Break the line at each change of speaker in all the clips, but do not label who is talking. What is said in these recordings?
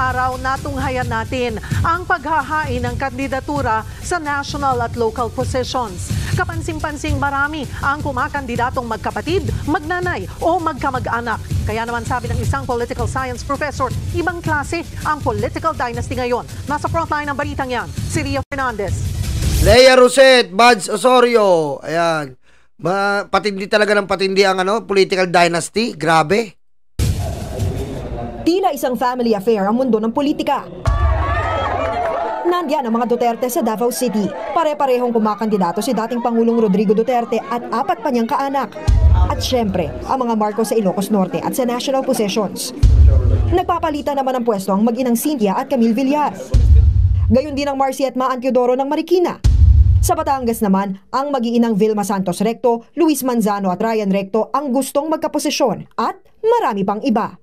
araw natunghayan natin ang paghahain ng kandidatura sa national at local positions. Kapansin-pansing marami ang kumakandidatong magkapatid, magnanay o magkamag-anak. Kaya naman sabi ng isang political science professor, ibang klase ang political dynasty ngayon. Nasa frontline ng balitang yan, si Ria Fernandez.
Lea Roset, Buds Osorio. Ayan. Patindi talaga ng patindi ang political dynasty. Grabe.
Tila isang family affair ang mundo ng politika. Nandiyan ang mga Duterte sa Davao City. Pare-parehong kumakandidato si dating Pangulong Rodrigo Duterte at 4 pa niyang kaanak. At syempre, ang mga Marcos sa Ilocos Norte at sa national possessions. Nagpapalitan naman ng pwesto ang mag-inang Cynthia at Camille Villar. Gayon din ang Marcy at Maan Teodoro ng Marikina. Sa Batangas naman, ang mag-iinang Vilma Santos Recto, Luis Manzano at Ryan Recto ang gustong magkaposisyon at marami pang iba.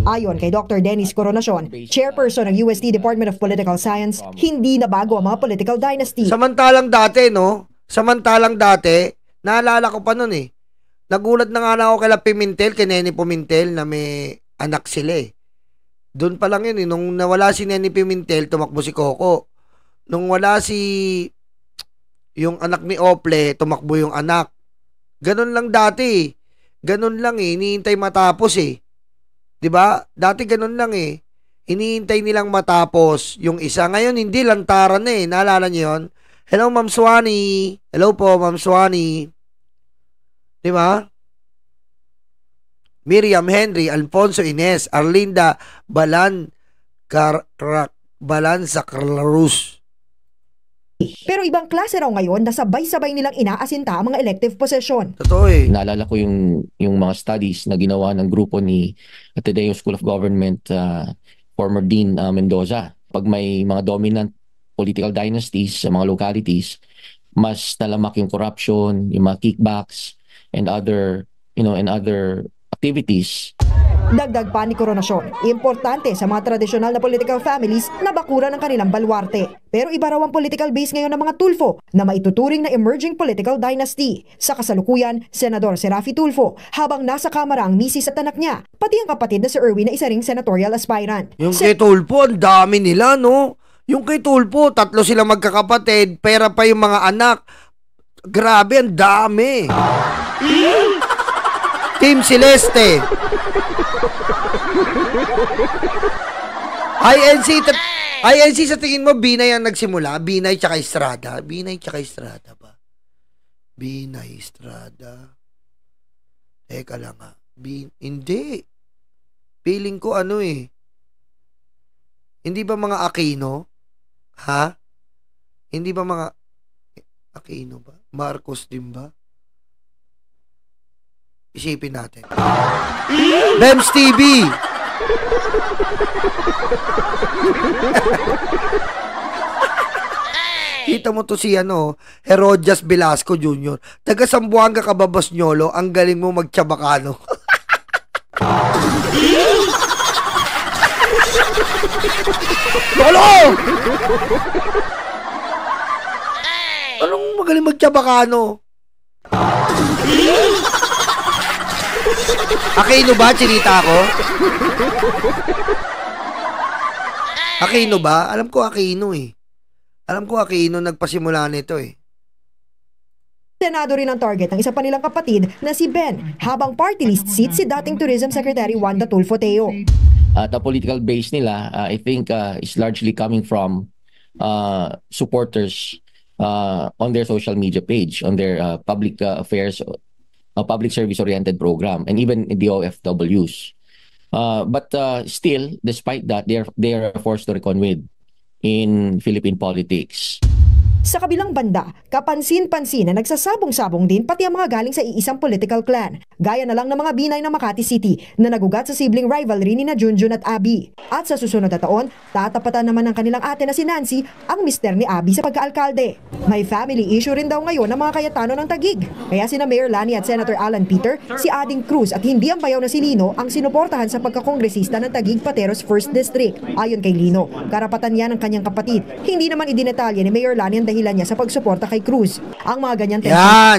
Ayon kay Dr. Dennis Coronacion, chairperson ng UST Department of Political Science, hindi na bago ang mga political dynasty.
Samantalang dati, naalala ko pa nun eh. Nagulat na nga ako kay Pimentel, kay Nene Pimentel na may anak sila eh. Doon pa lang yun eh. Nung nawala si Nene Pimentel, tumakbo si Coco. Nung wala yung anak ni Ople, tumakbo yung anak. Ganun lang dati eh. Ganun lang eh. Hinihintay matapos eh. Diba? Dati ganun lang eh. Hinihintay nilang matapos yung isa. Ngayon hindi, lantaran na eh. Naalala niyo yun? Hello, Ma'am Swani. Hello po, Ma'am Swani. Diba? Miriam Henry, Alfonso Ines, Arlinda Balan sa Carlarus.
Pero ibang klase raw ngayon na sabay-sabay nilang inaasinta ang mga elective position.
Totoo eh.
Naalala ko yung mga studies na ginawa ng grupo ni Ateneo School of Government, former Dean Mendoza. Pag may mga dominant political dynasties sa mga localities, mas talamak yung corruption, yung mga kickbacks, and other activities.
Dagdag pa ni Coronacion, importante sa mga tradisyonal na political families na bakura ng kanilang baluarte. Pero iba raw ang political base ngayon ng mga Tulfo na maituturing na emerging political dynasty. Sa kasalukuyan, Senador Serafi Tulfo, habang nasa kamara ang misis at anak niya, pati ang kapatid na si Erwin na isa ring senatorial aspirant.
Yung kay Tulfo, ang dami nila, no? Yung kay Tulfo, 3 sila magkakapatid, pera pa yung mga anak. Grabe, ang dami. Team Celeste. INC sa tingin mo, Binay ang nagsimula? Binay tsaka Estrada? Binay tsaka Estrada ba? Binay, Estrada. Teka lang ha. Hindi. Feeling ko Hindi ba mga Aquino? Ha? Hindi ba mga Aquino ba? Marcos din ba? Isipin natin. Bems TV. Kita mo to si Herodias Velasco Jr. Taga Sambuanga Kababas Nyolo, ang galing mo magtsabakano. Lolo! Anong magaling magtsabakano? Aquino ba? Chinita ako? Aquino ba? Alam ko Aquino eh. Alam ko Aquino nagpasimula nito eh.
Senado rin ang target ng isa pa nilang kapatid na si Ben, habang party list seat si dating Tourism Secretary Wanda Tulfo Teo.
The political base nila, I think, is largely coming from supporters on their social media page, on their public affairs, public service-oriented program, and even the OFWs. But still, despite that, they are forced to reckon with in Philippine politics.
Sa kabilang banda, kapansin-pansin na nagsasabong-sabong din pati ang mga galing sa iisang political clan. Gaya na lang ng mga Binay ng Makati City na nagugat sa sibling rivalry ni na Junjun at Abby. At sa susunod na taon, tatapatan naman ng kanilang ate na si Nancy ang mister ni Abby sa pagkaalkalde. May family issue rin daw ngayon ng mga Cayetano ng Taguig. Kaya sina Mayor Lani at Senator Alan Peter, si Ading Cruz at hindi ang bayaw na si Lino ang sinuportahan sa pagkakongresista ng Taguig Pateros 1st District. Ayon kay Lino, karapatan yan ng kanyang kapatid. Hindi naman idinetalya ni Mayor Lani ang dahilan niya sa pagsuporta kay Cruz. Ang mga ganyan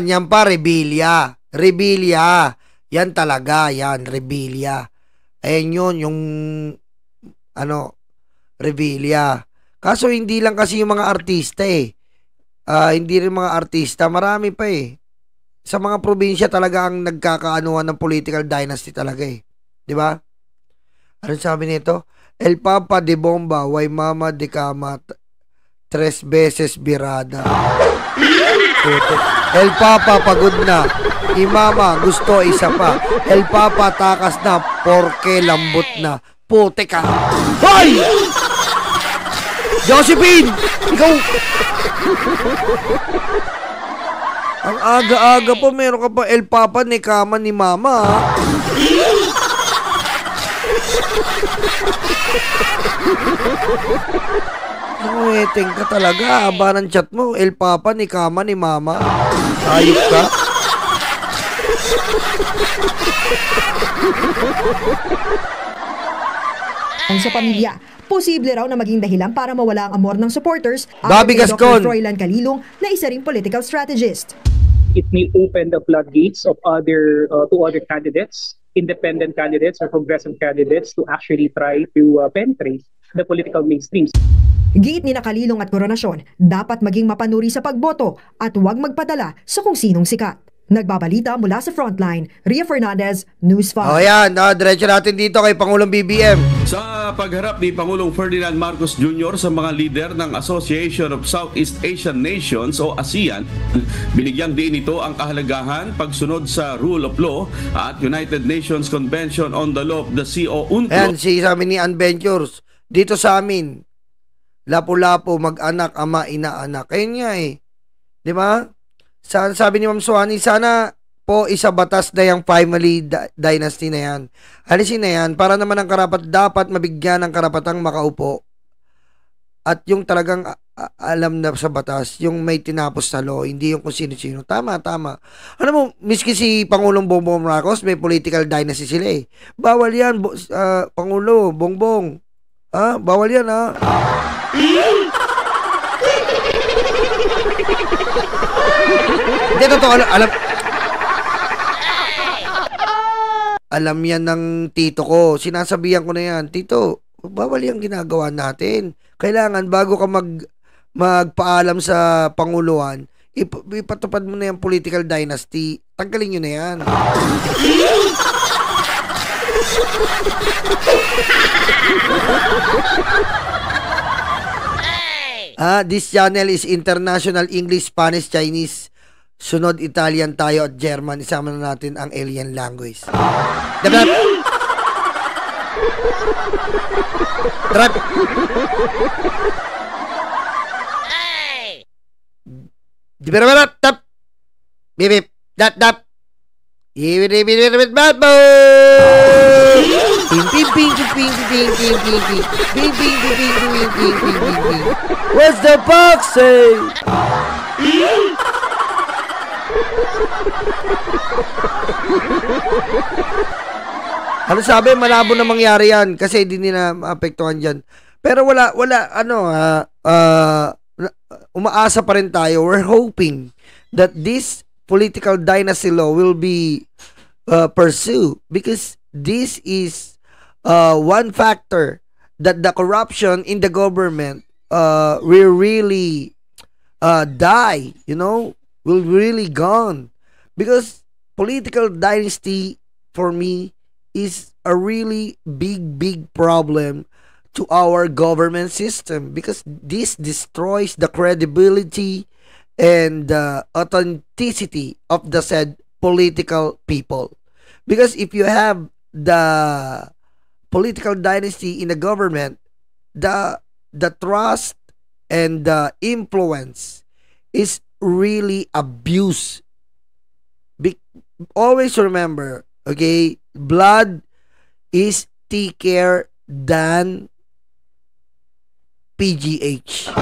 yan pa, rebellia. Rebellia. Yan talaga, yan, rebellia. Ayan yun, yung Revilla. Kaso hindi lang kasi yung mga artista hindi rin mga artista, marami pa Sa mga probinsya talaga ang nagkakaanuhan ng political dynasty talaga 'Di ba? Ano sabi nito? El Papa de Bomba, Why Mama de Cama, 3 beses birada. El Papa pagod na. Mama gusto isa pa. El Papa takas na porque lambot na. Puti ka. Hoy! Josephine! Ikaw! Ang aga-aga po, meron ka pa El Papa ni Kama ni Mama. Weteng ka talaga. Haba ng chat mo. El Papa ni Kama ni Mama. Ayop ka.
Ang sa pamilya, posible raw na maging dahilan para mawala ang amor ng supporters
Bobby
kay
Gascon.
Dr. Froilan Calilong na isa ring political strategist.
It may open the floodgates of other candidates, independent candidates or progressive candidates to actually try to penetrate the political mainstream.
Giit ni Calilong at Coronasyon, dapat maging mapanuri sa pagboto at huwag magpadala sa kung sinong sikat. Nagbabalita mula sa Frontline, Ria Fernandez, News 5.
O yan, diretso natin dito kay Pangulong BBM.
Sa pagharap ni Pangulong Ferdinand Marcos Jr. sa mga lider ng Association of Southeast Asian Nations o ASEAN, binigyang din ito ang kahalagahan pagsunod sa rule of law at United Nations Convention on the Law of the Sea o UNCLOS.
Ayan, si amin ni Adventures. Dito sa amin, lapo-lapo, mag-anak, ama, ina-anak. Ayun nga Di ba? Sabi ni Ma'am Suwani, sana po isa batas na yung family dynasty na yan. Alisin na yan para naman ang dapat mabigyan ng karapatang makaupo. At yung talagang alam na sa batas, yung may tinapos sa law, hindi yung kung sino-sino. Tama. Ano mo, miski si Pangulong Bongbong Marcos, may political dynasty sila Bawal yan, Pangulo, Bongbong. Bawal yan Hindi, totoo, alam yan ng tito ko. Sinasabihan ko na yan, tito, bawal yung ginagawa natin. Kailangan bago ka magpaalam sa Panguluhan, ipatupad mo na yung political dynasty. Tanggalin nyo na yan. This channel is international English, Spanish, Chinese. Sunod Italian tayo at German. Isama na natin ang alien language. Drap. Dibirabarat tap. Bibip. Dat. Ibibibibibibib. What's the box say? Ano sabi? Malabo na mangyari yan kasi hindi nila maapektuhan dyan. Pero wala, umaasa pa rin tayo. We're hoping that this political dynasty law will be pursued because this is one factor that the corruption in the government will really die, will really gone. Because political dynasty for me is a really big problem to our government system because this destroys the credibility and the authenticity of the said political people. Because if you have the political dynasty in the government, the trust and the influence is really abused. Always remember, okay, blood is thicker than PGH.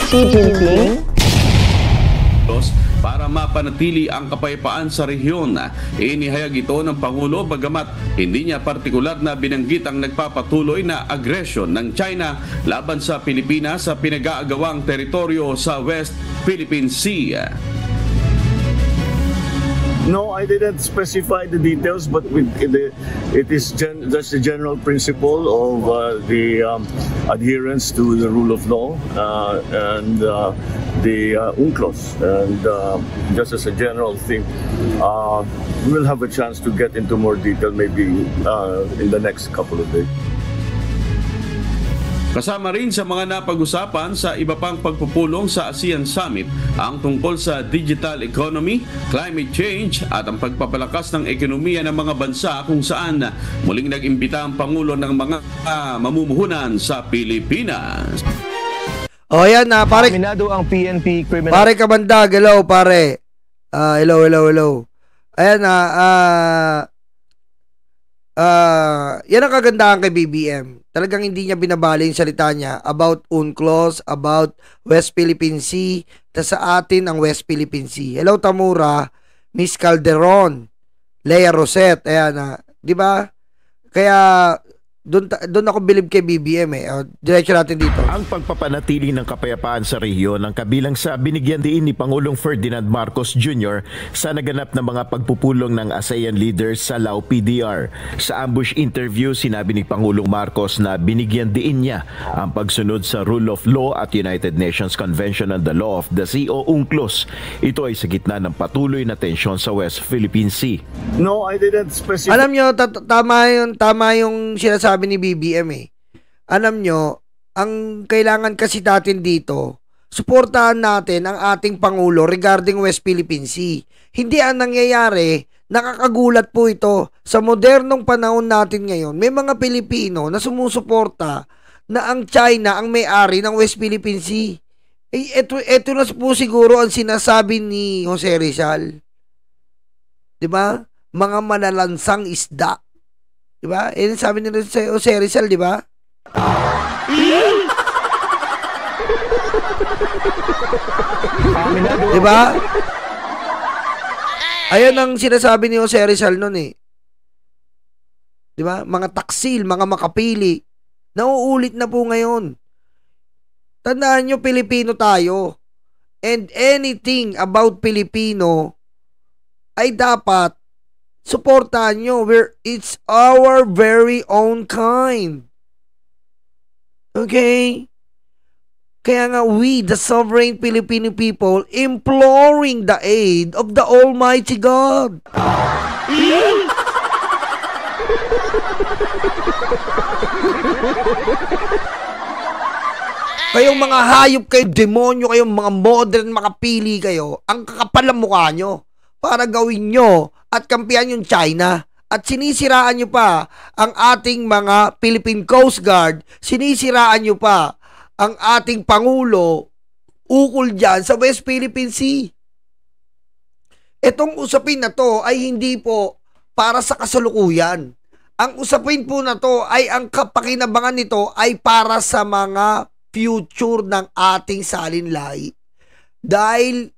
Xi Jinping
para mapanatili ang kapayapaan sa rehiyon. Inihayag ito ng Pangulo bagamat hindi niya partikular na binanggit ang nagpapatuloy na agresyon ng China laban sa Pilipinas sa pinag-aagawang teritoryo sa West Philippine Sea.
No, I didn't specify the details, but it is just the general principle of the adherence to the rule of law and the UNCLOS. And just as a general thing, we'll have a chance to get into more detail maybe in the next couple of days.
Kasama rin sa mga napag-usapan sa iba pang pagpupulong sa ASEAN Summit ang tungkol sa digital economy, climate change at ang pagpapalakas ng ekonomiya ng mga bansa kung saan muling nag-imbita ang Pangulo ng mga mamumuhunan sa Pilipinas.
O yan na, pare.
Aminado ang PNP criminal.
Pare Kabandag, hello pare. Hello. Ayan na, yan ang kagandahan kay BBM. Talagang hindi niya binabali yung salita niya about UNCLOS, about West Philippine Sea, sa atin ang West Philippine Sea. Hello Tamura, Miss Calderon, Lea Rosette, ayan na, di ba? Kaya doon ako bilib kay BBM eh. Diretso natin dito.
Ang pagpapanatili ng kapayapaan sa rehiyon ang kabilang sa binigyan diin ni Pangulong Ferdinand Marcos Jr. sa naganap na mga pagpupulong ng ASEAN leaders sa Lao PDR. Sa ambush interview, sinabi ni Pangulong Marcos na binigyan diin niya ang pagsunod sa rule of law at United Nations Convention on the Law of the Sea o UNCLOS. Ito ay sa gitna ng patuloy na tensyon sa West Philippine Sea.
No, I didn't specify.
Alam nyo, tama yung sinasabi ni BBM eh. Alam nyo, ang kailangan kasi natin dito, suportahan natin ang ating Pangulo regarding West Philippine Sea. Hindi ang nangyayari, nakakagulat po ito. Sa modernong panahon natin ngayon, may mga Pilipino na sumusuporta na ang China ang may-ari ng West Philippine Sea. Eh, ito na po siguro ang sinasabi ni Jose Rizal. Diba? Mga malalansang isda. Diba? Eh, sabi nila sa Jose Rizal, diba? Diba? Ayan ang sinasabi ni Jose Rizal nun eh. Diba? Mga taksil, mga makapili. Nauulit na po ngayon. Tandaan nyo, Pilipino tayo. And anything about Pilipino ay dapat suportahan nyo. It's our very own kind. Okay? Kaya nga we, the sovereign Filipino people, imploring the aid of the Almighty God. Kayong mga hayop kayo, demonyo kayo, mga modern makapili kayo, ang kakapal ng mukha nyo para gawin nyo at kampihan yung China. At sinisiraan nyo pa ang ating mga Philippine Coast Guard, sinisiraan nyo pa ang ating Pangulo ukol dyan sa West Philippine Sea. Itong usapin na to ay hindi po para sa kasalukuyan. Ang usapin po na to ay ang kapakinabangan nito ay para sa mga future ng ating salinlahi. Dahil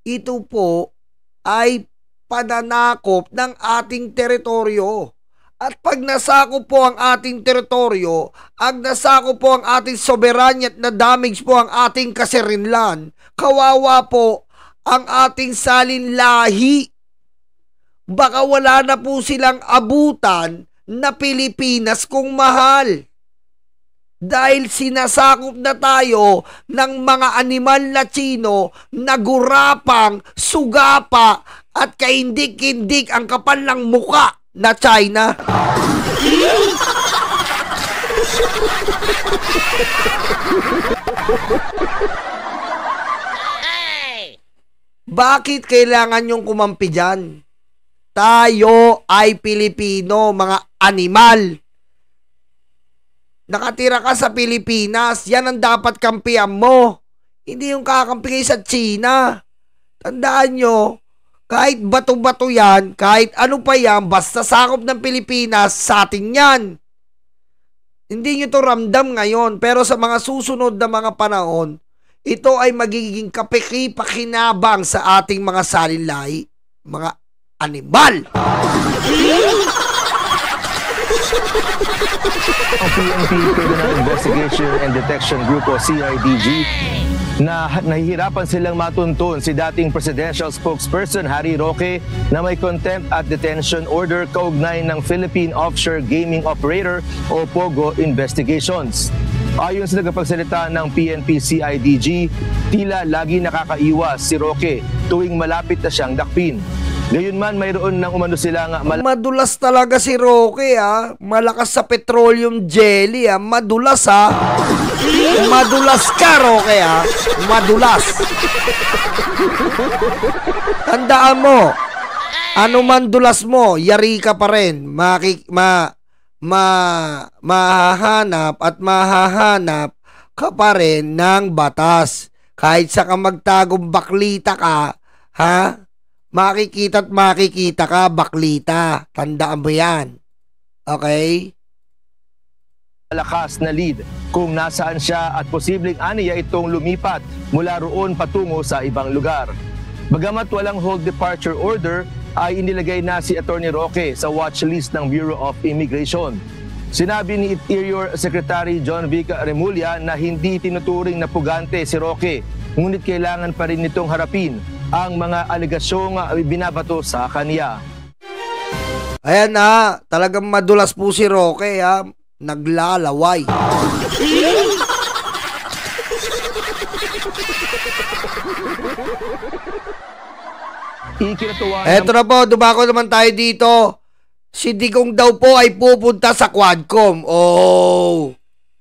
ito po ay pananakop ng ating teritoryo. At pag nasakop po ang ating teritoryo, ang nasakop po ang ating soberanya at na-damage po ang ating kaserinlan, kawawa po ang ating salinlahi. Baka wala na po silang abutan na Pilipinas kung mahal. Dahil sinasakop na tayo ng mga animal na Chino na gurapang, sugapa at kaindik-indik ang kapal ng muka na China. Bakit kailangan yung kumampi dyan? Tayo ay Pilipino, mga animal. Nakatira ka sa Pilipinas, yan ang dapat kampihan mo. Hindi yung kakampi kayo sa China. Tandaan nyo, kahit bato-bato yan, kahit ano pa yan, basta sakop ng Pilipinas, sa atin yan. Hindi nyo to ramdam ngayon, pero sa mga susunod na mga panahon, ito ay magiging kapikipakinabang sa ating mga salinlahi, mga animal.
Ang PNP Criminal Investigation and Detection Group o CIDG na nahihirapan silang matuntun si dating presidential spokesperson Harry Roque na may contempt at detention order kaugnay ng Philippine Offshore Gaming Operator o POGO investigations. Ayon sa nagpagsalita ng PNP CIDG, tila lagi nakakaiwas si Roque tuwing malapit na siyang dakpin. Gayunman, mayroon nang umano sila nga
madulas talaga si Roque, ha. Malakas sa petroleum jelly, ha. Madulas, ha. Madulas ka, Roque, ha. Madulas. Tandaan mo, ano man dulas mo, yari ka pa rin. Mahahanap at mahahanap ka pa rin ng batas. Kahit sa ka magtagong baklita ka, ha? Makikita at makikita ka, baklita. Tandaan mo yan. Okay?
malakas na lead kung nasaan siya at posibleng aniya itong lumipat mula roon patungo sa ibang lugar. Bagamat walang hold departure order, ay inilagay na si Atty. Roque sa watch list ng Bureau of Immigration. Sinabi ni Interior Secretary John Vic Remulla na hindi tinuturing na pugante si Roque, ngunit kailangan pa rin nitong harapin ang mga alegasyong binabato sa kanya.
Ayan na, talagang madulas po si Roque, ha? Naglalaway. Eto na po, dumako naman tayo dito. Si Digong daw po ay pupunta sa Quadcom. Oh!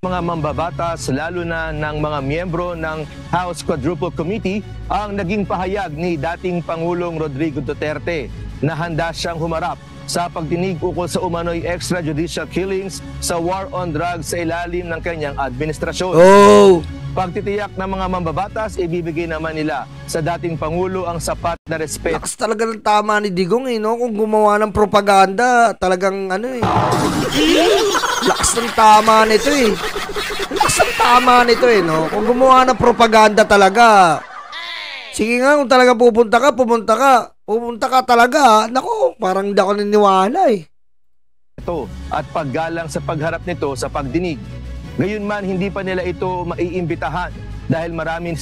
Mga mambabatas, lalo na ng mga miyembro ng House Quadruple Committee, ang naging pahayag ni dating Pangulong Rodrigo Duterte na handa siyang humarap sa pagdinig ukol sa umano'y extrajudicial killings sa war on drugs sa ilalim ng kanyang administrasyon.
Oh!
Pagtitiyak ng mga mambabatas, ibibigay naman nila sa dating Pangulo ang sapat na respeto.
Lakas talaga ng tama ni Digong, eh, no? Kung gumawa ng propaganda, talagang ano eh. Lakas ng tama nito eh. Lakas ng tama nito eh, no? Kung gumawa ng propaganda talaga, sige nga, kung talaga pupunta ka, pumunta ka. Pumunta ka talaga. Naku, parang hindi ako niniwala eh.
Ito at paggalang sa pagharap nito sa pagdinig. Gayunman, hindi pa nila ito maiimbitahan dahil marami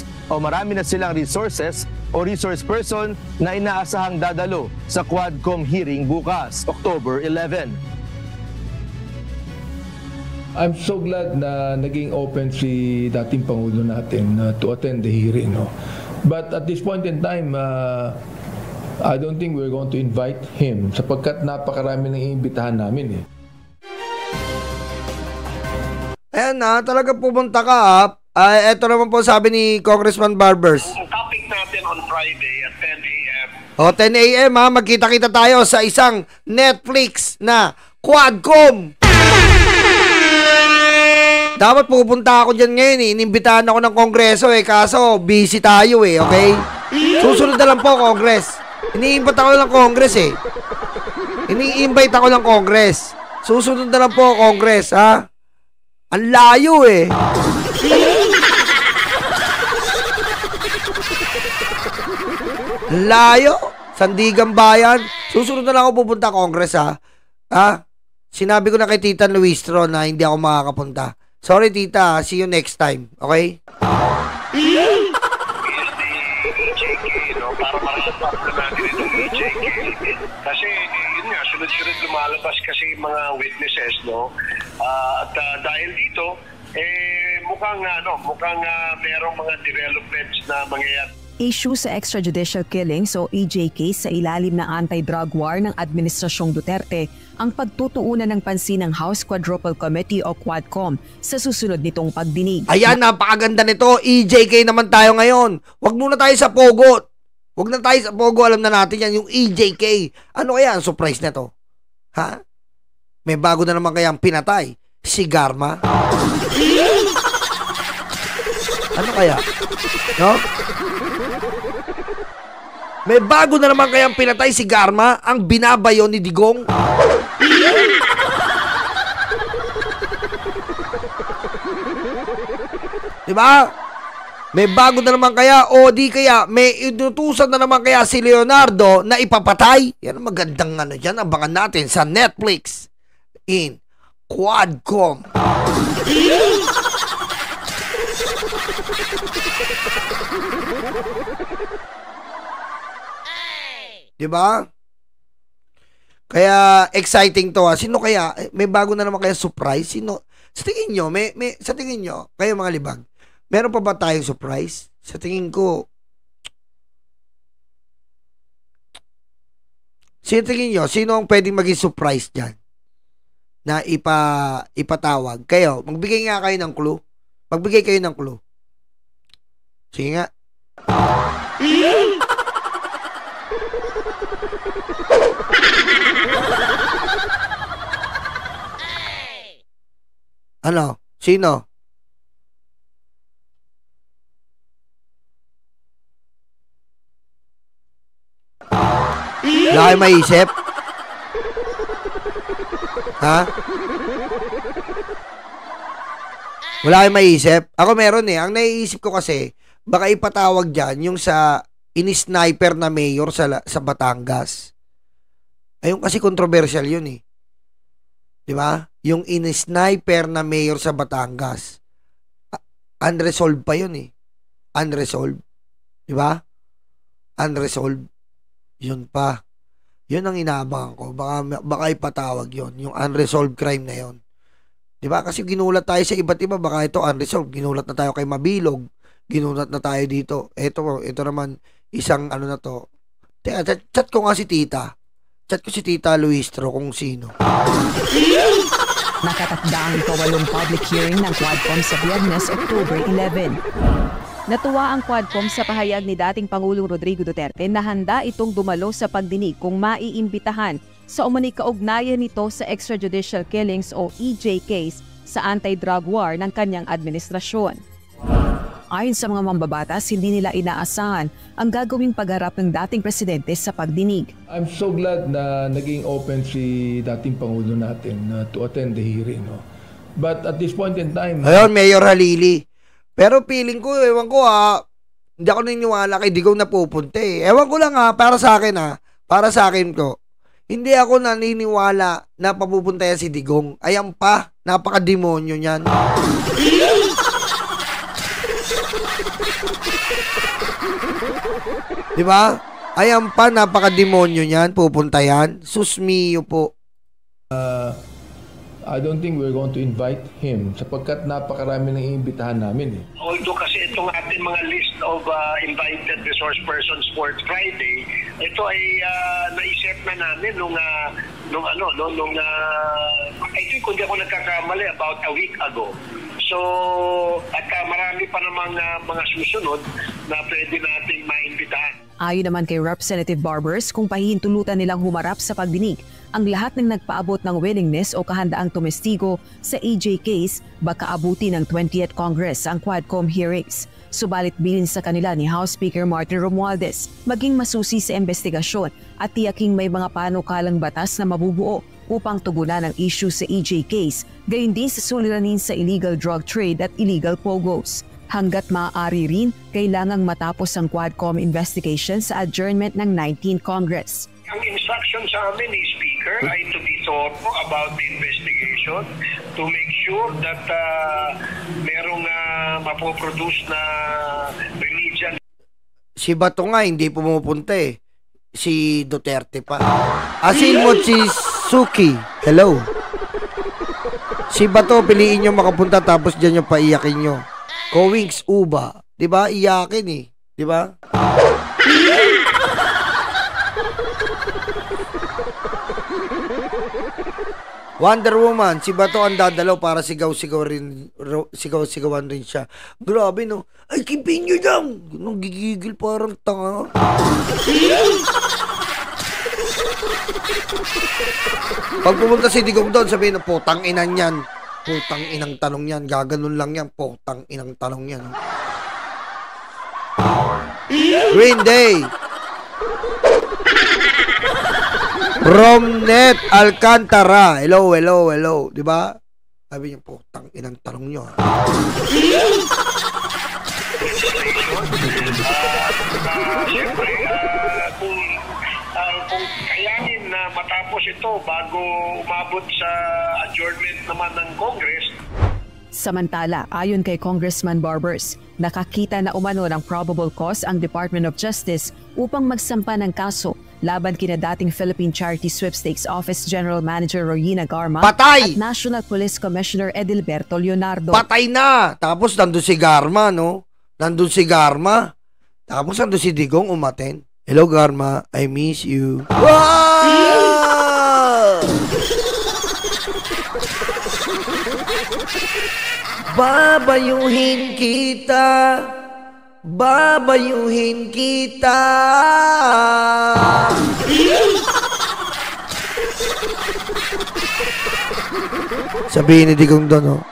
na silang resources o resource person na inaasahang dadalo sa Quadcom hearing bukas, October 11.
I'm so glad na naging open si dating Pangulo natin to attend the hearing. No? But at this point in time, I don't think we're going to invite him sapagkat napakarami ng iimbitahan namin eh.
Ayan na, talaga pumunta ka eto naman po sabi ni Congressman Barbers.
Ang topic natin on Friday at 10 a.m.
O, 10 a.m. ha, magkita-kita tayo sa isang Netflix na Quadcom. Dapat pupunta ako dyan ngayon eh. Inimbitahan ako ng Kongreso eh. Kaso, busy tayo eh, okay? Susunod na lang po, Congress. Ini-invite ako ng Congress eh. Ini-invite ako ng Congress. Susunod na lang po, Congress, ha? Ang layo eh. Layo. Sandigan Bayan. Susunod na lang ako pupunta, Congress, ha? Ha? Sinabi ko na kay Tita Luistro na hindi ako makakapunta. Sorry, Tita. See you next time. Okay?
Para marasapap natin itong EJK. Kasi, yun nga, sunod-sunod lumalabas kasi mga witnesses, no? At dahil dito, mukhang merong mga developments na mangyayari.
Issue sa extrajudicial killings o EJK sa ilalim ng anti-drug war ng Administrasyong Duterte ang pagtutuunan ng pansin ng House Quadruple Committee o Quadcom sa susunod nitong pagdinig.
Ayan, napakaganda nito. EJK naman tayo ngayon. Huwag muna tayo sa Pogo. Huwag na tayo sa Pogo. Alam na natin yan, yung EJK. Ano kaya ang surprise na to? Ha? May bago na naman kayang pinatay. Si Garma. Ano kaya? No? May bago na naman kayang pinatay si Garma, ang binabayo ni Digong. Diba? May bago na naman kaya o di kaya may inutusan na naman kaya si Leonardo na ipapatay? Yan ang magandang ano dyan. Abangan natin sa Netflix in Quadcom. Diba? Kaya exciting to ha. Sino kaya? May bago na naman kaya surprise? Sino? Sa tingin nyo, sa tingin nyo, kayo mga libag, meron pa ba tayong surprise? Sa tingin ko, tingin nyo, sino ang pwedeng maging surprise dyan? Na ipatawag. Kayo, magbigay nga kayo ng clue. Magbigay kayo ng clue. Sige nga. Ano? Sino? Wala kayo maisip? Ha? Wala kayo maisip? Ako meron eh. Ang naiisip ko kasi, baka ipatawag dyan yung sa ini-sniper na mayor sa Batangas. Ayun kasi controversial yun eh. Diba? Yung in-sniper na mayor sa Batangas. Unresolved pa yun eh. Unresolved. Diba? Unresolved. Yun pa. Yun ang inaabangan ko. Baka ipatawag yun. Yung unresolved crime na yun. Diba? Kasi ginulat tayo sa iba't iba. Baka ito unresolved. Ginulat na tayo kay Mabilog. Ginulat na tayo dito. Ito naman isang ano na to. Teka, chat ko nga si Tita. Chat ko si Tita Luistro kung sino.
Nakatakda ang ikawalong public hearing ng Quadcom sa Biyernes, October 11. Natuwa ang Quadcom sa pahayag ni dating Pangulong Rodrigo Duterte na handa itong dumalo sa pagdinig kung maiimbitahan sa umano'y kaugnayan nito sa extrajudicial killings o EJ case sa anti-drug war ng kanyang administrasyon. Ayon sa mga mambabatas, hindi nila inaasahan ang gagawing pagharap ng dating presidente sa pagdinig.
I'm so glad na naging open si dating Pangulo natin to attend the hearing. No? But at this point in time...
Ayun, Mayor Halili. Pero feeling ko, ewan ko hindi ako naniniwala kay Digong na pupunta eh. Ewan ko lang para sa akin para sa akin ko. Hindi ako naniniwala na papupunta yan si Digong. Ayan pa, napaka-demonyo niyan. Diba? Ayan pa, napaka-demonyo niyan. Pupunta yan. Susmiyo po.
I don't think we're going to invite him sapagkat napakarami ng iimbitahan namin eh.
Although kasi itong ating mga list of invited resource persons for Friday, ito ay naisip na namin nung I think kung di ako nagkakamali about a week ago. So, at marami pa namang mga susunod na pwede nating maimbitahan.
Ayon naman kay Representative Barbers, kung pahihintulutan nilang humarap sa pagdinig, ang lahat ng nagpaabot ng willingness o kahandaang tumestigo sa EJ case, baka abuti ng 20th Congress ang Quadcom hearings. Subalit bilin sa kanila ni House Speaker Martin Romualdez, maging masusi sa investigasyon at tiyaking may mga panukalang batas na mabubuo upang tugunan ang issue sa EJ case, gayon din sa suliranin sa illegal drug trade at illegal pogos. Hanggat maaari rin, kailangang matapos ang Quadcom investigation sa adjournment ng 19th Congress.
Ang instruction sa amin ni Speaker ay to be thorough about the investigation to make sure that merong mapoproduce na remedial.
Si Bato nga hindi pumupunta eh. Si Duterte pa. Asin mo si Suki. Hello. Si Bato, piliin nyo makapunta tapos dyan yung paiyakin nyo. Kowings Uba. Diba? Iyakin eh. Diba? Wonder Woman, si Bato ang dadalaw para sigaw-sigawan rin siya. Grabe no. Ay, kipin nyo lang. Nung gigigil parang tanga. Pag pumunta si Digong doon, sabihin na putang inan yan. Putang inang tanong yan. Gaganon lang yan. Putang inang tanong yan. Green Day. Romnet Alcantara. Hello, hello, hello. Diba? Sabi niya, putang inang tanong nyo.
legislation. Siyempre, kung kayanin na matapos ito bago umabot sa adjournment naman ng Congress.
Samantala, ayon kay Congressman Barbers, nakakita na umano ng probable cause ang Department of Justice upang magsampa ng kaso laban kina dating Philippine Charity Sweepstakes Office General Manager Royina Garma
Patay!
at National Police Commissioner Edilberto Leonardo.
Patay na! Tapos nandun si Garma, no? Nandun si Garma. Tapos nandun si Digong umaten. Hello, Garma. I miss you. Wow! Babayuhin kita. Babayuhin kita. Sabihin ni Digong doon, oh.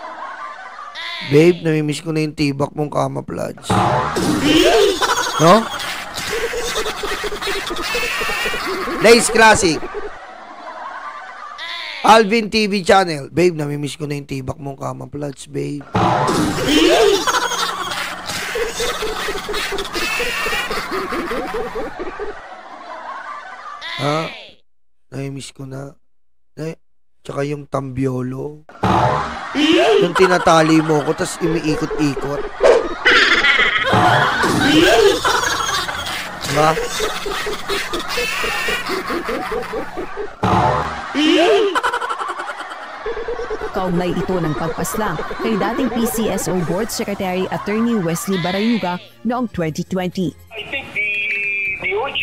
Babe, namimiss ko na yung tibak mong camouflage. No? Lace Classic. Alvin TV channel. Babe, namimiss ko na yung tibak mong camouflage, babe. Ha? Namimiss ko na. Tsaka yung tambiolo. Yung tinatali mo ko, tas umiikot-ikot. Diba?
Kaugnay ito ng pagpaslang kay dating PCSO Board Secretary Attorney Wesley Barayuga noong 2020.
I think the DOJ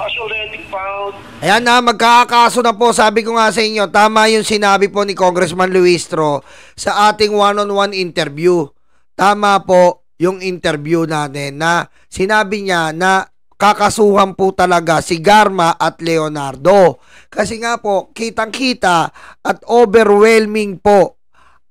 has already found...
Ayan na, magkakaso na po. Sabi ko nga sa inyo, tama yung sinabi po ni Congressman Luistro sa ating one-on-one interview. Tama po yung interview natin na sinabi niya na kakasuhan po talaga si Garma at Leonardo. Kasi nga po, kitang-kita at overwhelming po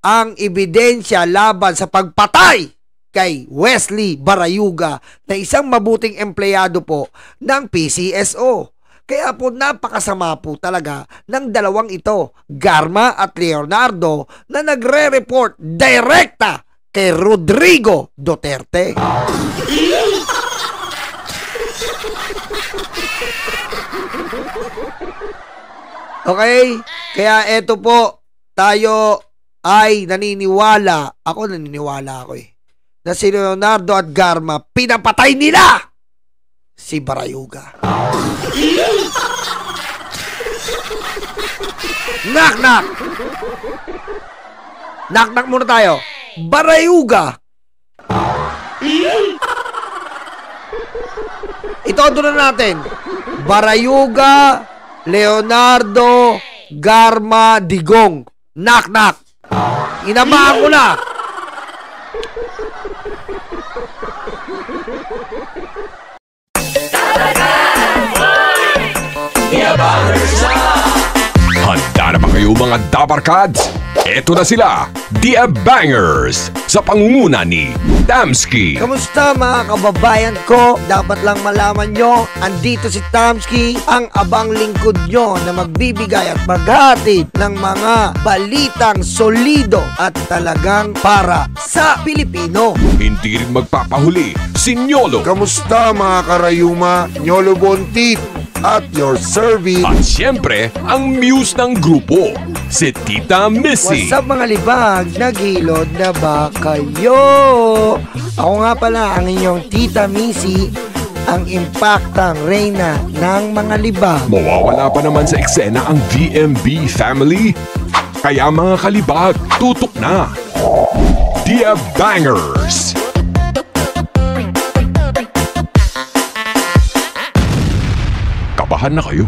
ang ebidensya laban sa pagpatay kay Wesley Barayuga na isang mabuting empleyado po ng PCSO. Kaya po napakasama po talaga ng dalawang ito, Garma at Leonardo, na nagre-report direkta kay Rodrigo Duterte. Okay? Kaya eto po, tayo ay naniniwala, ako na si Leonardo at Garma, pinapatay nila si Barayuga. Knock, knock! Knock, knock muna tayo. Barayuga! Itodo na natin. Barayuga, Leonardo, Garma, Digong. Knock, knock! Inabahan ko na!
Handa na ba kayo mga Dabarkads? Eto na sila, The Bangers, sa pangunguna ni Tamski.
Kamusta mga kababayan ko? Dapat lang malaman nyo, andito si Tamski, ang abang lingkod nyo na magbibigay at maghatid ng mga balitang solido at talagang para sa Pilipino.
Hindi rin magpapahuli si Nyolo.
Kamusta mga karayuma? Nyolo Bontit at your service.
At siyempre, ang muse ng grupo, si Tita Missy.
What's up mga libag? Naghilod na ba kayo? Ako nga pala ang inyong Tita Missy, ang impactang reyna ng mga libag.
Mawawala pa naman sa eksena ang VMB family. Kaya mga kalibag, tutok na. The Bangers. Kabahan na kayo.